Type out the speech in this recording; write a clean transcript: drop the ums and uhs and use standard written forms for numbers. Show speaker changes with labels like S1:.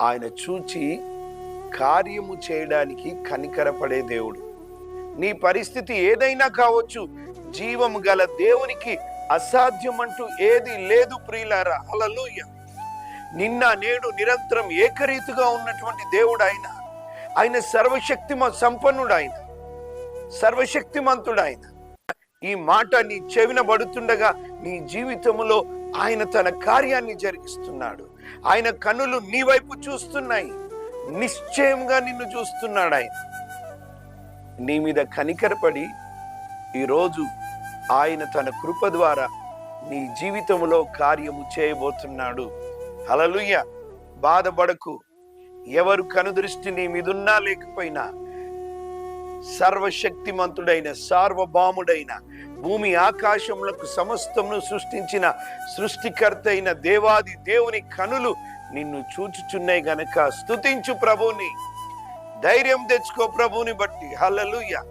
S1: ఆయన చూచి కార్యము చేయడానికి కనికరపడే దేవుడు. నీ పరిస్థితి ఏదైనా కావచ్చు, జీవము గల దేవునికి అసాధ్యం అంటూ ఏది లేదు ప్రియులారా. హల్లెలూయా. నిన్న నేడు నిరంతరం ఏకరీతిగా ఉన్నటువంటి దేవుడు ఆయన. ఆయన సంపన్నుడు, ఆయన సర్వశక్తిమంతుడు. ఆయన ఈ మాట నీ చెవిన పడుతుండగా నీ జీవితంలో ఆయన తన కార్యాన్ని జరిగిస్తున్నాడు. ఆయన కన్నులు నీ వైపు చూస్తున్నాయి, నిశ్చయంగా నిన్ను చూస్తున్నాడు. ఆయన నీ మీద కనికరపడి ఈరోజు ఆయన తన కృప ద్వారా నీ జీవితంలో కార్యము చేయబోతున్నాడు. హల్లెలూయా. బాధపడకు. ఎవరు కనుదృష్టి నీ మీదున్నా లేకపోయినా సర్వశక్తిమంతుడైన సార్వభౌముడైన భూమి ఆకాశములకు సమస్తమును సృష్టించిన సృష్టికర్త అయిన దేవాది దేవుని కనులు నిన్ను చూచుచున్నాయి గనక స్తుతించు ప్రభువుని. ధైర్యం తెచ్చుకో ప్రభువుని బట్టి. హల్లెలూయా.